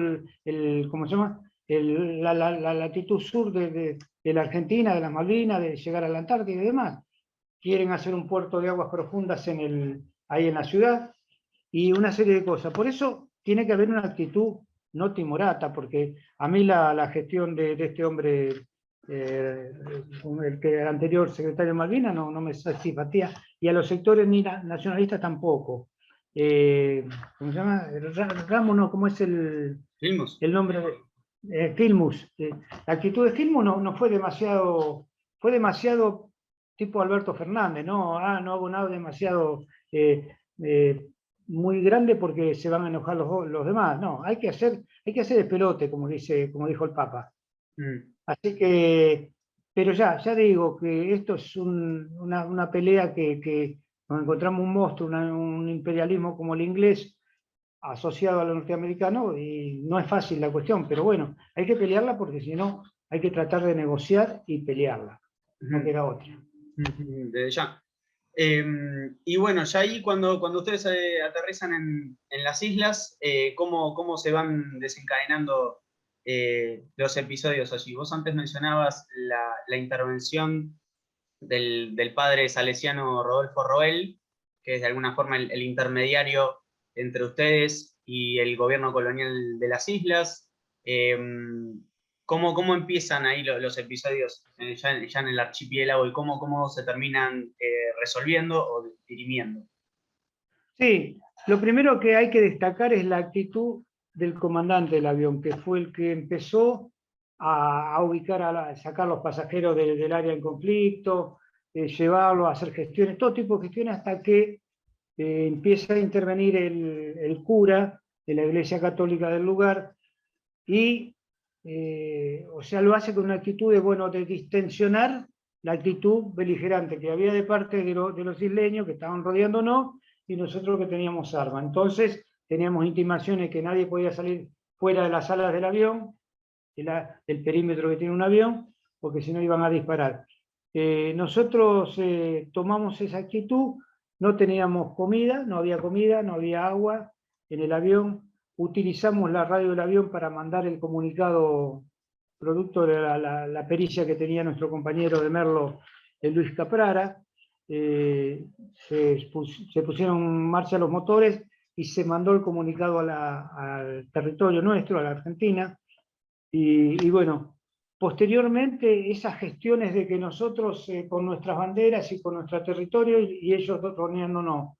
¿cómo se llama? La latitud sur de la Argentina, de las Malvinas, de llegar a la Antártida y demás. Quieren hacer un puerto de aguas profundas ahí en la ciudad, y una serie de cosas. Por eso tiene que haber una actitud no timorata, porque a mí la gestión de este hombre, el anterior secretario de Malvinas, no me satisfacía, y a los sectores ni nacionalistas tampoco. ¿Cómo se llama? Ramos, no, ¿cómo es el nombre? Filmus. La actitud de Filmus no fue demasiado tipo Alberto Fernández, no hago nada demasiado muy grande porque se van a enojar los demás. No, hay que hacer despelote, como dijo el Papa. Así que, pero ya digo que esto es una pelea que nos encontramos un monstruo, un imperialismo como el inglés asociado a lo norteamericano, y no es fácil la cuestión, pero bueno, hay que pelearla porque si no, hay que tratar de negociar y pelearla. No queda otra. Desde ya. Y bueno, ya ahí cuando ustedes aterrizan en las islas, ¿cómo se van desencadenando los episodios allí. Vos antes mencionabas la intervención del padre salesiano Rodolfo Roel, que es de alguna forma el intermediario entre ustedes y el gobierno colonial de las islas. ¿Cómo empiezan ahí los episodios ya en el archipiélago y cómo se terminan resolviendo o dirimiendo? Sí, lo primero que hay que destacar es la actitud del comandante del avión, que fue el que empezó a ubicar, a sacar los pasajeros del área en conflicto, llevarlos a hacer gestiones, todo tipo de gestiones, hasta que empieza a intervenir el cura de la Iglesia Católica del lugar y, o sea, lo hace con una actitud de, bueno, de distensionar la actitud beligerante que había de parte de los isleños que estaban rodeándonos y nosotros que teníamos armas. Entonces teníamos intimaciones que nadie podía salir fuera de las salas del avión, del perímetro que tiene un avión, porque si no iban a disparar. Nosotros tomamos esa actitud, no teníamos comida, no había agua en el avión, utilizamos la radio del avión para mandar el comunicado producto de la pericia que tenía nuestro compañero de Merlo, Luis Caprara. Se pusieron en marcha los motores y se mandó el comunicado al territorio nuestro, a la Argentina. Y bueno, posteriormente esas gestiones de que nosotros con nuestras banderas y con nuestro territorio y ellos no.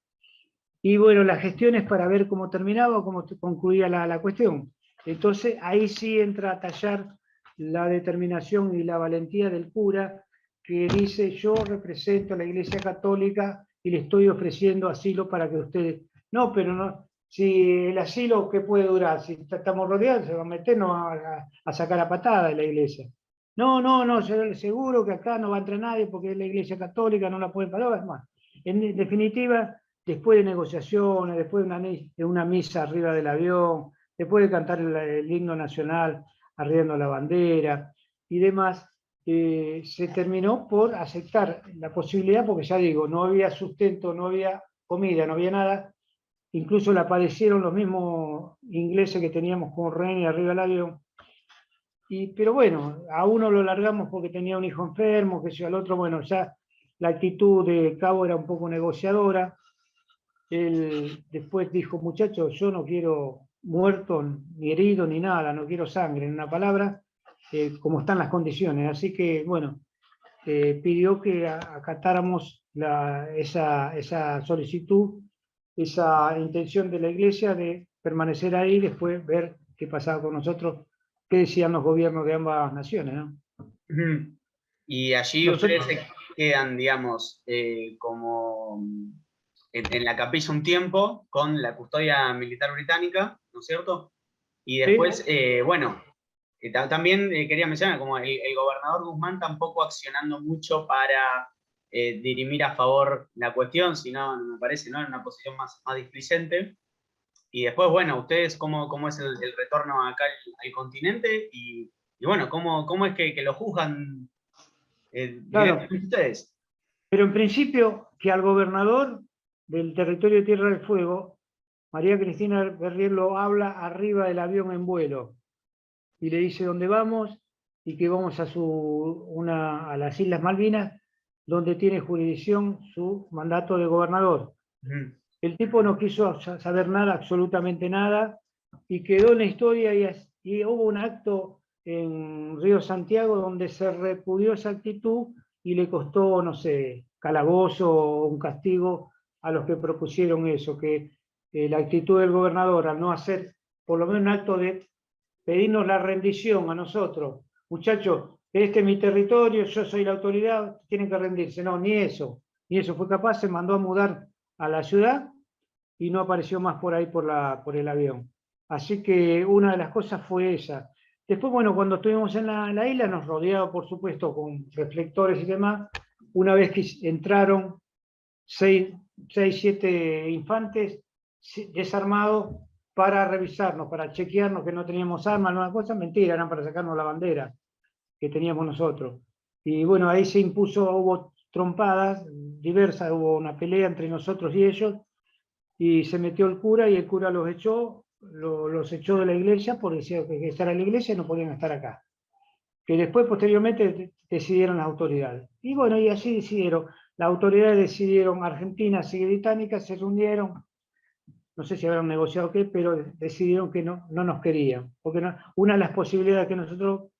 Y bueno, las gestiones para ver cómo terminaba, cómo concluía la cuestión. Entonces ahí sí entra a tallar la determinación y la valentía del cura, que dice: yo represento a la Iglesia Católica y le estoy ofreciendo asilo para que ustedes... No, pero no, si el asilo, ¿qué puede durar? Si estamos rodeados, se va a meternos a sacar a patada de la iglesia. No, seguro que acá no va a entrar nadie porque es la Iglesia Católica, no la pueden parar. Es más, en definitiva, después de negociaciones, después de una misa arriba del avión, después de cantar el himno nacional arriando la bandera y demás, se terminó por aceptar la posibilidad, porque ya digo, no había sustento, no había comida, no había nada, incluso la padecieron los mismos ingleses que teníamos con rehén arriba del avión. Pero bueno, a uno lo largamos porque tenía un hijo enfermo, que si al otro, bueno, ya la actitud de Cabo era un poco negociadora. Él después dijo: muchachos, yo no quiero muerto, ni herido, ni nada, no quiero sangre, en una palabra, como están las condiciones. Así que, bueno, pidió que acatáramos esa solicitud, esa intención de la Iglesia de permanecer ahí y después ver qué pasaba con nosotros, qué decían los gobiernos de ambas naciones, ¿no? Y allí Nosotros, ustedes se quedan, digamos, como en la capilla un tiempo con la custodia militar británica, ¿no es cierto? Y después, ¿sí? bueno, también quería mencionar como el gobernador Guzmán tampoco accionando mucho para dirimir a favor la cuestión, sino, me parece, ¿no?, en una posición más displicente. Y después, bueno, ustedes, ¿cómo es el retorno acá al continente? Y bueno, ¿cómo es que lo juzgan Claro, directamente ustedes? pero en principio que al gobernador del territorio de Tierra del Fuego, María Cristina Berriel, lo habla arriba del avión en vuelo y le dice dónde vamos y que vamos a las Islas Malvinas, donde tiene jurisdicción su mandato de gobernador. El tipo no quiso saber nada, absolutamente nada, y quedó en la historia y hubo un acto en Río Santiago donde se repudió esa actitud y le costó, no sé, calabozo o un castigo a los que propusieron eso, que la actitud del gobernador al no hacer por lo menos un acto de pedirnos la rendición a nosotros: muchachos, este es mi territorio, yo soy la autoridad, tienen que rendirse. No, ni eso fue capaz, se mandó a mudar a la ciudad y no apareció más por ahí por el avión. Así que una de las cosas fue esa. Después, bueno, cuando estuvimos en la isla, nos rodeaba, por supuesto, con reflectores y demás. Una vez que entraron 6, 7 infantes desarmados para revisarnos, para chequearnos que no teníamos armas, una cosa, mentira, eran para sacarnos la bandera que teníamos nosotros. Y bueno, ahí se impuso, hubo trompadas diversas, hubo una pelea entre nosotros y ellos, y se metió el cura y el cura los echó, los echó de la iglesia por decir que esta era la iglesia y no podían estar acá. Que después, posteriormente, decidieron las autoridades. Y bueno, y así decidieron. Las autoridades decidieron, argentinas y británicas se reunieron, no sé si habrán negociado o qué, pero decidieron que no nos querían. Porque una de las posibilidades que nosotros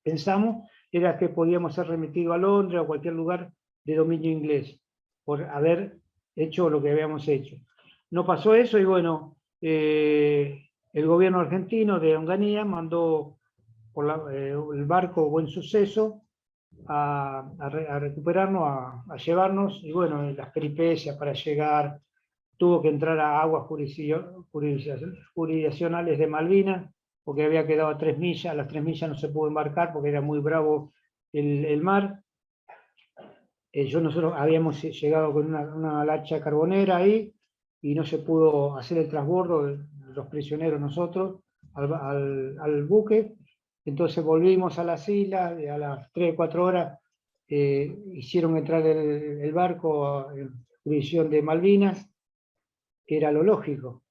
pensamos era que podíamos ser remitidos a Londres o a cualquier lugar de dominio inglés, por haber hecho lo que habíamos hecho. No pasó eso y bueno, el gobierno argentino de Onganía mandó por el barco Buen Suceso a recuperarnos, a llevarnos, y bueno, las peripecias para llegar, tuvo que entrar a aguas jurisdiccionales de Malvinas, porque había quedado a 3 millas, a las 3 millas no se pudo embarcar porque era muy bravo el mar. Nosotros habíamos llegado con una lancha carbonera ahí, y no se pudo hacer el transbordo de los prisioneros nosotros al buque. Entonces volvimos a las islas, y a las 3 o 4 horas hicieron entrar el barco en jurisdicción de Malvinas, que era lo lógico.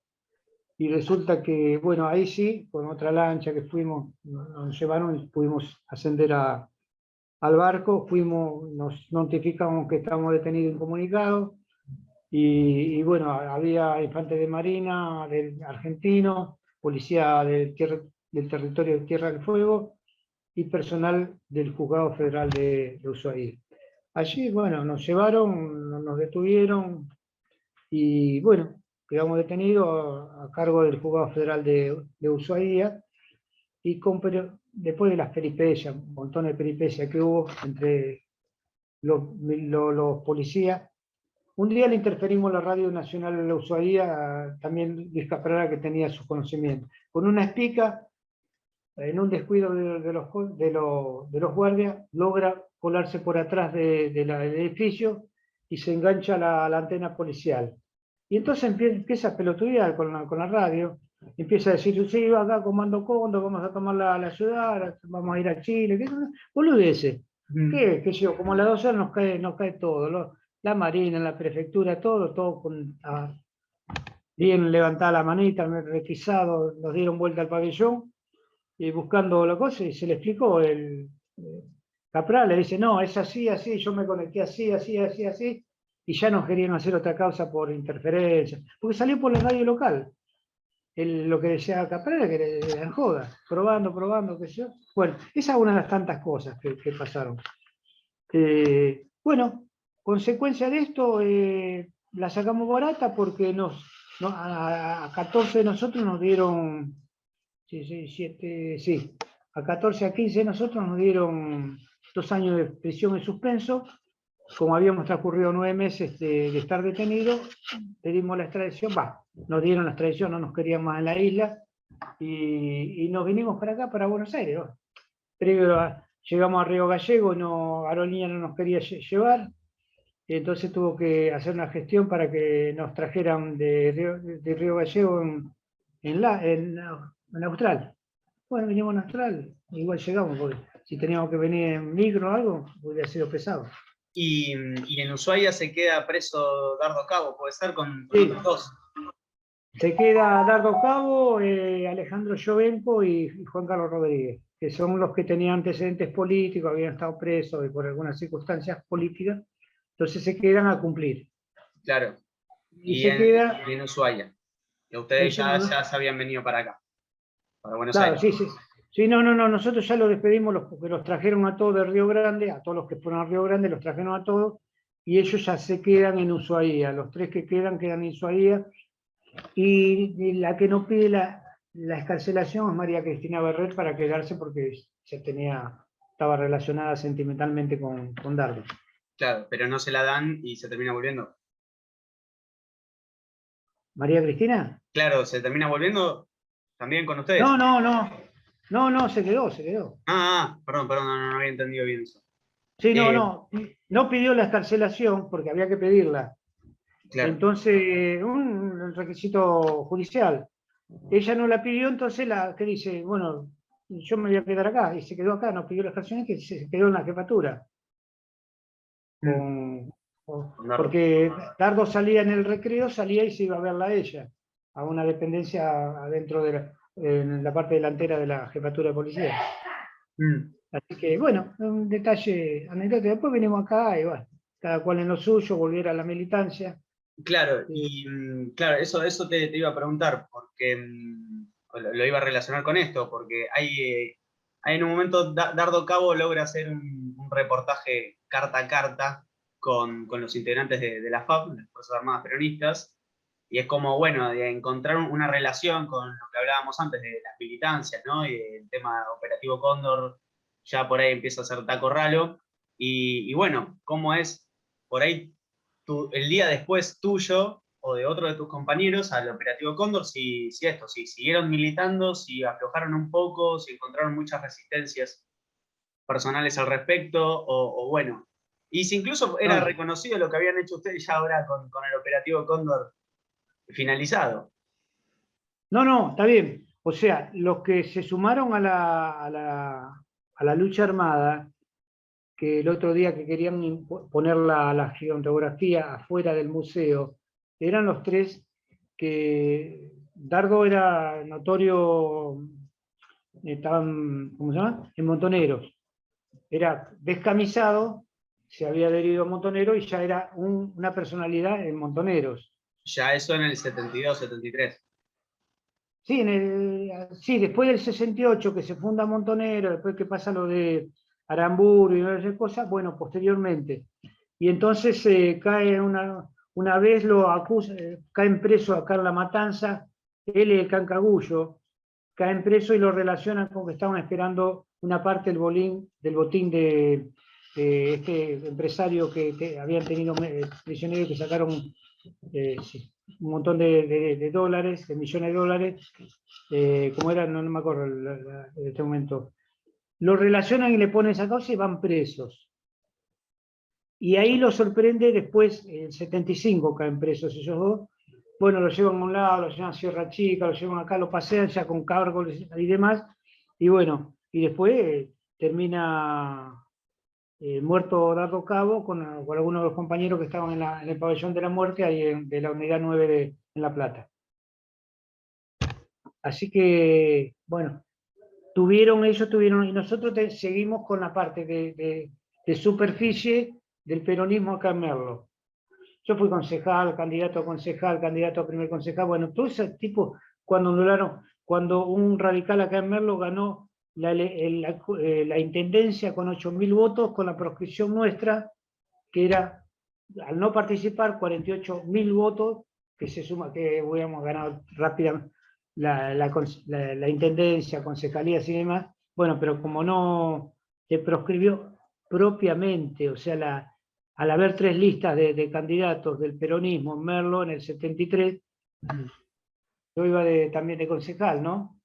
Y resulta que, bueno, ahí sí, con otra lancha que fuimos, nos llevaron y pudimos ascender al barco, nos notificamos que estábamos detenidos incomunicados, y bueno, había infantes de marina, argentinos, policía del territorio de Tierra del Fuego, y personal del Juzgado Federal de Ushuaia. Allí, bueno, nos llevaron, nos detuvieron, y bueno, quedamos detenidos a cargo del Juzgado Federal de Ushuaia, y después de las peripecias, un montón de peripecias que hubo entre los policías. Un día le interferimos a la Radio Nacional de la Ushuaia, también Luis Caprara, que tenía sus conocimientos. Con una espica, en un descuido de los guardias, logra colarse por atrás del edificio y se engancha a la antena policial. Y entonces empieza a pelotudear con la radio, empieza a decir, sí, acá Comando Cóndor, vamos a tomar la ciudad, vamos a ir a Chile, ¿qué? Boludeces. ¿Qué sé yo? Como a las 12 horas nos cae todo, la Marina, la Prefectura, todo bien levantada la manita, requisado, nos dieron vuelta al pabellón, y buscando la cosa, y se le explicó, Capral le dice, no, es así, así, yo me conecté así, así, así, así, y ya nos querían hacer otra causa por interferencia, porque salió por la radio local. Lo que decía Capral era que eran jodas, probando, qué sé yo. Bueno, esa es una de las tantas cosas que pasaron. Bueno, consecuencia de esto, la sacamos barata porque a 14 de nosotros nos dieron, sí, a 14 a 15 de nosotros nos dieron 2 años de prisión en suspenso. Como habíamos transcurrido 9 meses de estar detenidos, pedimos la extradición, nos dieron la extradición, no nos querían más en la isla, y nos vinimos para acá, para Buenos Aires. Pero llegamos a Río Gallego, Aerolínea no nos quería llevar, entonces tuvo que hacer una gestión para que nos trajeran de Río Gallego en Austral. Bueno, vinimos en Austral, igual llegamos, porque si teníamos que venir en micro o algo, hubiera sido pesado. Y en Ushuaia se queda preso Dardo Cabo, puede ser, con Sí. otros dos. Se queda Dardo Cabo, Alejandro Llovenco y Juan Carlos Rodríguez, que son los que tenían antecedentes políticos, habían estado presos por algunas circunstancias políticas, entonces se quedan a cumplir. Claro. Y queda en Ushuaia. Y ustedes ya se habían venido para acá, para Buenos Aires. Sí. Sí, no, nosotros ya los despedimos, porque los trajeron a todos de Río Grande, a todos los que fueron a Río Grande, los trajeron a todos, y ellos ya se quedan en Ushuaia, los 3 que quedan en Ushuaia, y la que no pide la excarcelación es María Cristina Berret para quedarse, porque estaba relacionada sentimentalmente con Dardo. Claro, pero no se la dan y se termina volviendo. ¿María Cristina? Claro, se termina volviendo también con ustedes. No, se quedó. Perdón, no había entendido bien eso. Sí, no pidió la excarcelación porque había que pedirla. Claro. Entonces, un requisito judicial. Ella no la pidió, entonces que dice, bueno, yo me voy a quedar acá, y se quedó acá, no pidió la excarcelación, que se quedó en la jefatura. Porque Dardo salía en el recreo, salía y se iba a verla a ella. a una dependencia adentro en la parte delantera de la jefatura de policía. Así que, bueno, un detalle anecdótico. Después venimos acá y bueno, cada cual en lo suyo, volver a la militancia. Claro, y claro, eso te iba a preguntar, porque lo iba a relacionar con esto, porque hay en un momento, Dardo Cabo logra hacer un reportaje carta a carta con los integrantes de la FAP, las Fuerzas Armadas Peronistas, y es como, bueno, de encontrar una relación con lo que hablábamos antes de las militancias, ¿no? Y el tema operativo Cóndor, ya por ahí empieza a ser taco ralo, y bueno, cómo es por ahí el día después tuyo o de otro de tus compañeros al operativo Cóndor, si siguieron militando, si aflojaron un poco, si encontraron muchas resistencias personales al respecto, o bueno, y si incluso era reconocido lo que habían hecho ustedes ya ahora con el operativo Cóndor finalizado. No, está bien. O sea, los que se sumaron a la lucha armada, que el otro día que querían poner la gigantografía afuera del museo, eran los tres que Dardo era notorio, estaban, ¿cómo se llama? En Montoneros. Era descamisado, se había adherido a Montonero y ya era una personalidad en Montoneros. Ya eso en el 72, 73. Sí, sí, después del 68 que se funda Montonero, después que pasa lo de Aramburu y esas cosas, bueno, posteriormente. Y entonces cae una vez, lo acusa, caen preso acá en La Matanza, él y el Cancagullo, caen preso y lo relacionan con que estaban esperando una parte del botín de este empresario que habían tenido prisioneros que sacaron sí, un montón de dólares, de millones de dólares, como era, no me acuerdo en este momento. Lo relacionan y le ponen esa causa y van presos. Y ahí lo sorprende después, el 75 caen presos ellos dos. Bueno, lo llevan a un lado, lo llevan a Sierra Chica, lo llevan acá, lo pasean ya con cargos y demás. Y bueno, y después termina muerto Dardo Cabo con algunos de los compañeros que estaban en el pabellón de la muerte, ahí de la unidad 9 en La Plata. Así que, bueno, ellos tuvieron, y nosotros seguimos con la parte de superficie del peronismo acá en Merlo. Yo fui concejal, candidato a concejal, candidato a primer concejal, bueno, todo ese tipo, cuando un radical acá en Merlo ganó la intendencia con 8.000 votos, con la proscripción nuestra, que era, al no participar, 48.000 votos, que se suma, que hubiéramos ganado rápidamente la intendencia, concejalías y demás, bueno, pero como no se proscribió propiamente, o sea, al haber tres listas de candidatos del peronismo en Merlo en el 73, yo iba también de concejal, ¿no?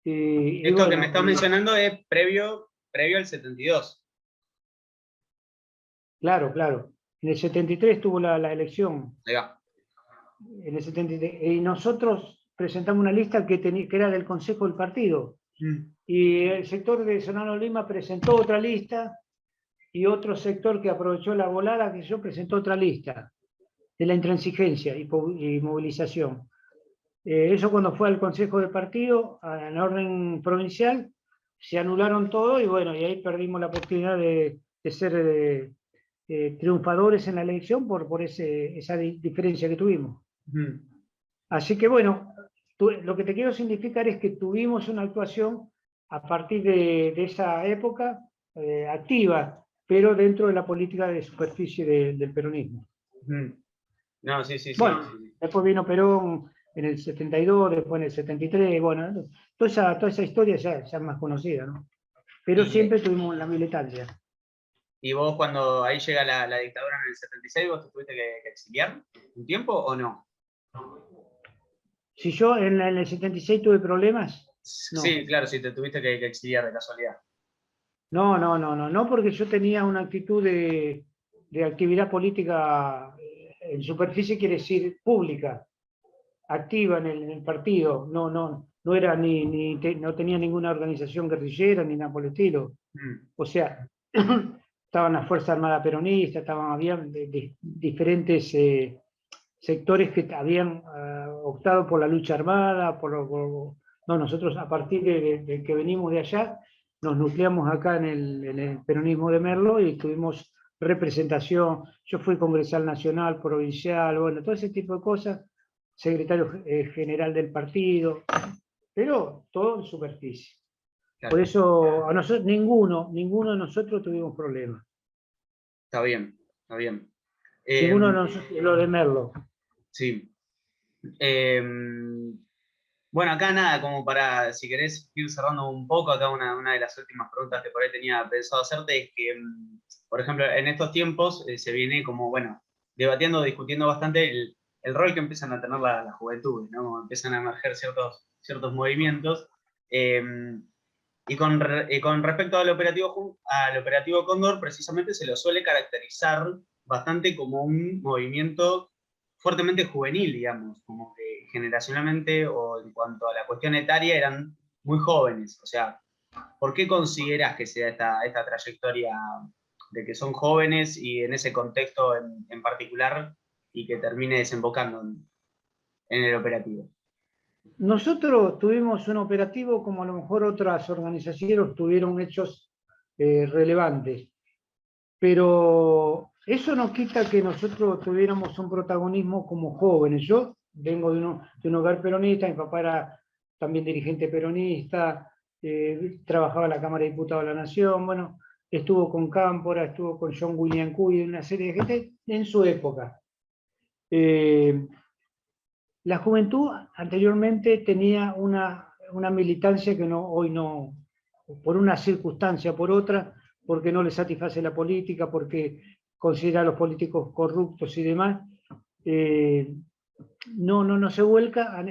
Esto bueno, que me estás mencionando es previo al 72. Claro. En el 73 tuvo la elección. Ahí va. En el 73. Y nosotros presentamos una lista que era del Consejo del Partido. Y el sector de Solano Lima presentó otra lista, y otro sector que aprovechó la volada que yo presentó otra lista de la intransigencia y movilización. Eso cuando fue al Consejo del Partido, en orden provincial, se anularon todo y bueno, y ahí perdimos la oportunidad de ser triunfadores en la elección por esa diferencia que tuvimos. Así que bueno, lo que te quiero significar es que tuvimos una actuación a partir de esa época activa, pero dentro de la política de superficie del peronismo. No, sí. Bueno, después vino Perón en el 72, después en el 73, bueno, toda esa historia ya es más conocida, ¿no? Pero siempre tuvimos la militancia. ¿Y vos cuando ahí llega la dictadura en el 76, vos te tuviste que exiliar un tiempo o no? Si yo en el 76 tuve problemas. No. Sí, claro, si te tuviste que exiliar de casualidad. No, porque yo tenía una actitud de actividad política en superficie, quiere decir pública, activa en el partido, no era no tenía ninguna organización guerrillera ni nada por el estilo. O sea, estaban las Fuerzas Armadas Peronistas, había diferentes sectores que habían optado por la lucha armada, no, nosotros a partir de que venimos de allá, nos nucleamos acá en el peronismo de Merlo y tuvimos representación. Yo fui congresal nacional, provincial, bueno, todo ese tipo de cosas, secretario general del partido, pero todo en superficie. Claro. Por eso a nosotros, ninguno de nosotros tuvimos problemas. Está bien, está bien. Ninguno de nosotros, lo de Merlo. Sí. Bueno, acá nada, como para, si querés ir cerrando un poco, acá una de las últimas preguntas que por ahí tenía pensado hacerte es que, por ejemplo, en estos tiempos se viene como, bueno, debatiendo, discutiendo bastante el rol que empiezan a tener la juventud, ¿no? Empiezan a emerger ciertos movimientos. eh, y con respecto al operativo Cóndor, precisamente se lo suele caracterizar bastante como un movimiento fuertemente juvenil, digamos, como que generacionalmente o en cuanto a la cuestión etaria eran muy jóvenes. O sea, ¿por qué consideras que se da esta trayectoria de que son jóvenes y en ese contexto en particular y que termine desembocando en el operativo? Nosotros tuvimos un operativo como a lo mejor otras organizaciones tuvieron hechos relevantes, pero eso no quita que nosotros tuviéramos un protagonismo como jóvenes. Yo vengo de un hogar peronista, mi papá era también dirigente peronista, trabajaba en la Cámara de Diputados de la Nación, bueno, estuvo con Cámpora, estuvo con John William Cuy, una serie de gente en su época. La juventud anteriormente tenía una militancia que hoy no, por una circunstancia o por otra, porque no le satisface la política, porque considera a los políticos corruptos y demás, no se vuelca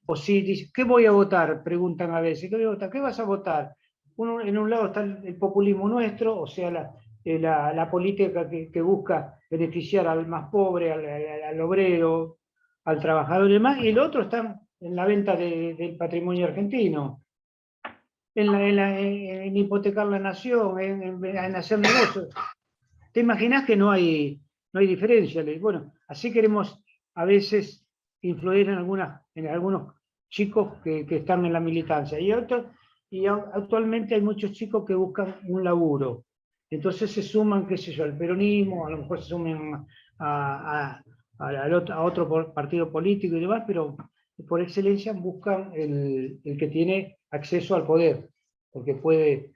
o si dice, ¿qué voy a votar? Preguntan a veces, ¿qué voy a votar? ¿Qué vas a votar? En un lado está el populismo nuestro, o sea, la política que busca beneficiar al más pobre, al obrero, al trabajador y demás, y el otro está en la venta del patrimonio argentino, en hipotecar la nación, en hacer negocios. ¿Te imaginas que no hay diferencia? Bueno, así queremos a veces influir en algunos chicos que están en la militancia. Y actualmente hay muchos chicos que buscan un laburo. Entonces se suman, qué sé yo, al peronismo, a lo mejor se suman a otro partido político y demás, pero por excelencia buscan el que tiene acceso al poder, porque puede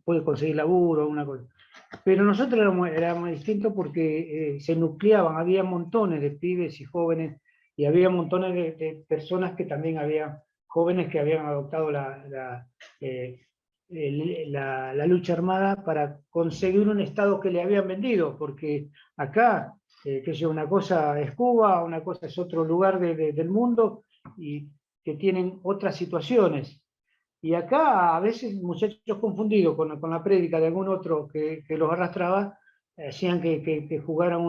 puede conseguir laburo, una cosa. Pero nosotros éramos distintos porque se nucleaban, había montones de pibes y jóvenes, y había montones de personas que también había jóvenes que habían adoptado la lucha armada para conseguir un Estado que le habían vendido, porque acá, que sea, una cosa es Cuba, una cosa es otro lugar del mundo, y que tienen otras situaciones. Y acá a veces muchachos confundidos con la prédica de algún otro que los arrastraba, hacían que jugaran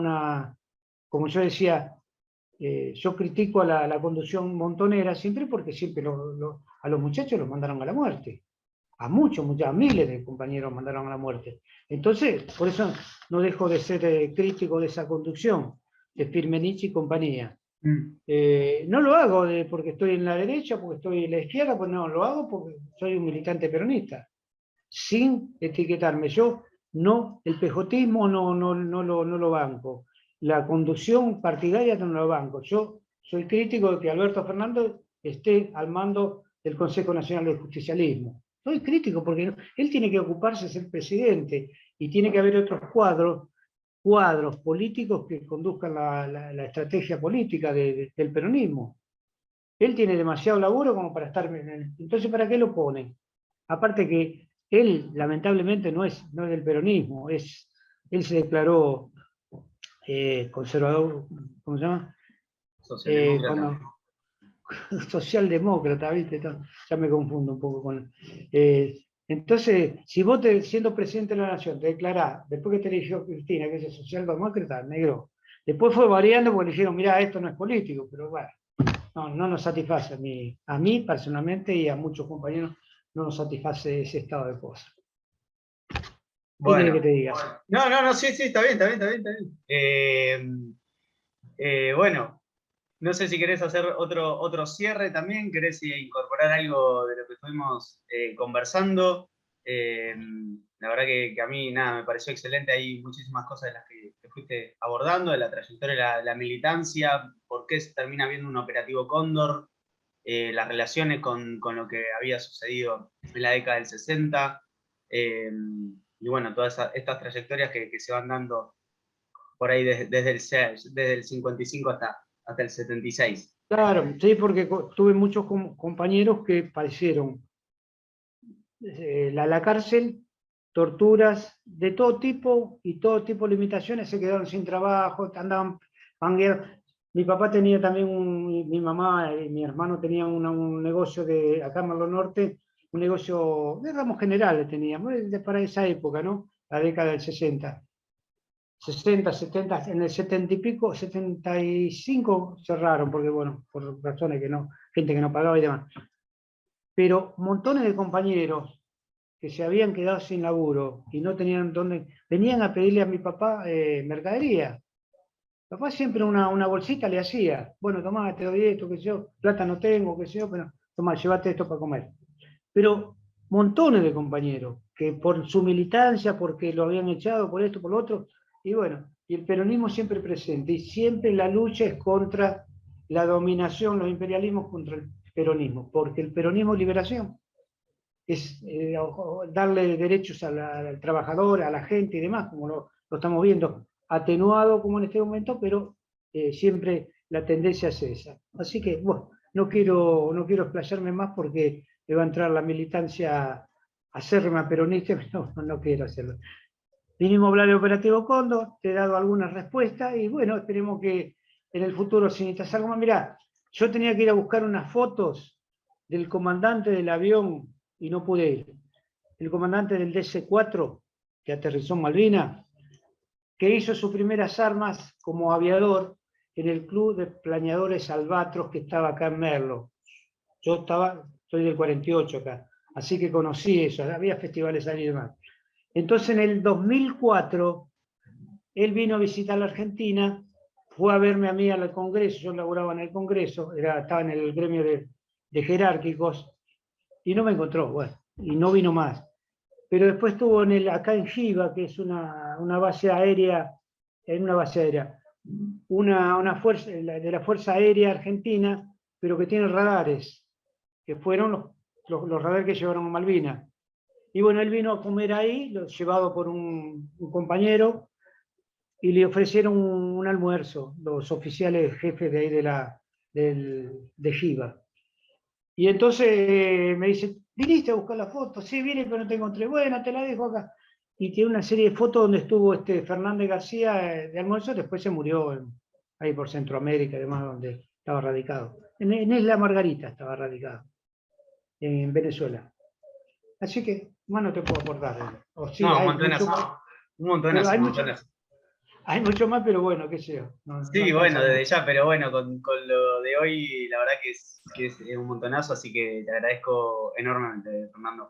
como yo decía, yo critico a la conducción montonera siempre porque siempre a los muchachos los mandaron a la muerte. A a miles de compañeros mandaron a la muerte. Entonces, por eso no dejo de ser crítico de esa conducción, de Firmenich y compañía. No lo hago porque estoy en la derecha, porque estoy en la izquierda, pues no, lo hago porque soy un militante peronista, sin etiquetarme. Yo el pejotismo no lo banco, la conducción partidaria no lo banco. Yo soy crítico de que Alberto Fernández esté al mando del Consejo Nacional del Justicialismo. Soy crítico porque él tiene que ocuparse de ser presidente y tiene que haber otros cuadros políticos que conduzcan la estrategia política del peronismo. Él tiene demasiado laburo como para estar entonces, ¿para qué lo ponen? Aparte que él, lamentablemente, no es del peronismo, él se declaró conservador, ¿cómo se llama? Socialdemócrata. Socialdemócrata, ¿viste? Ya me confundo un poco con... entonces, si vos siendo presidente de la Nación te declarás, después que te eligió Cristina, que es socialdemócrata, negro, después fue variando porque le dijeron, mirá, esto no es político, pero bueno, no nos satisface a mí personalmente y a muchos compañeros no nos satisface ese estado de cosas. ¿Qué querés que te diga? No, sí, está bien. Bueno, No sé si querés hacer otro cierre también, querés incorporar algo de lo que estuvimos conversando. La verdad que a mí nada, me pareció excelente, hay muchísimas cosas de las que fuiste abordando, de la trayectoria de la militancia, por qué se termina viendo un operativo Cóndor, las relaciones con lo que había sucedido en la década del 60, y bueno, todas estas trayectorias que se van dando por ahí desde el 55 hasta el 76. Claro, sí, porque tuve muchos compañeros que padecieron la cárcel, torturas de todo tipo y todo tipo de limitaciones, se quedaron sin trabajo, andaban pangueando. Mi papá tenía también, mi mamá y mi hermano tenían un negocio acá en Merlo Norte, un negocio de ramos generales teníamos, para esa época, ¿no? La década del 60. 60, 70, en el 70 y pico, 75 cerraron, porque bueno, por razones que no, gente que no pagaba y demás. Pero montones de compañeros que se habían quedado sin laburo y no tenían dónde, venían a pedirle a mi papá mercadería. Papá siempre una bolsita le hacía, bueno, tomá, te doy esto, qué sé yo, plata no tengo, qué sé yo, pero tomá, llévate esto para comer. Pero montones de compañeros, que por su militancia, porque lo habían echado, por esto, por lo otro, y bueno, y el peronismo siempre presente, y siempre la lucha es contra la dominación, los imperialismos contra el peronismo, porque el peronismo es liberación, es darle derechos al trabajador, a la gente y demás, como lo estamos viendo, atenuado como en este momento, pero siempre la tendencia es esa. Así que, bueno, no quiero explayarme más porque me va a entrar la militancia acérrima peronista, pero no quiero hacerlo. Vinimos a hablar del operativo Cóndor, te he dado algunas respuestas y bueno, esperemos que en el futuro, si necesitas algo más, mirá, yo tenía que ir a buscar unas fotos del comandante del avión y no pude ir. El comandante del DC-4, que aterrizó en Malvinas, que hizo sus primeras armas como aviador en el club de planeadores Albatros que estaba acá en Merlo. Soy del 48 acá, así que conocí eso, había festivales ahí y demás. Entonces en el 2004, él vino a visitar la Argentina, fue a verme a mí al Congreso, yo laboraba en el Congreso, estaba en el gremio de jerárquicos, y no me encontró, bueno, y no vino más. Pero después estuvo acá en Giva, que es una base aérea, una fuerza de la Fuerza Aérea Argentina, pero que tiene radares, que fueron los radares que llevaron a Malvinas. Y bueno, él vino a comer ahí, llevado por un compañero, y le ofrecieron un almuerzo, los oficiales jefes de ahí de Giva. Y entonces me dice, ¿viniste a buscar la foto? Sí, vine, pero no te encontré. Bueno, te la dejo acá. Y tiene una serie de fotos donde estuvo Fernández García de almuerzo, después se murió ahí por Centroamérica, además, donde estaba radicado. En Isla Margarita estaba radicado, en Venezuela. Así que, más no te puedo aportar. O sí, No, un hay mucho montonazo. más, Un pero montonazo, un montonazo. hay mucho más, pero bueno, qué sé yo, no Sí, bueno, alcanza desde mucho. ya, pero bueno, con lo de hoy, la verdad que es un montonazo, así que te agradezco enormemente, Fernando.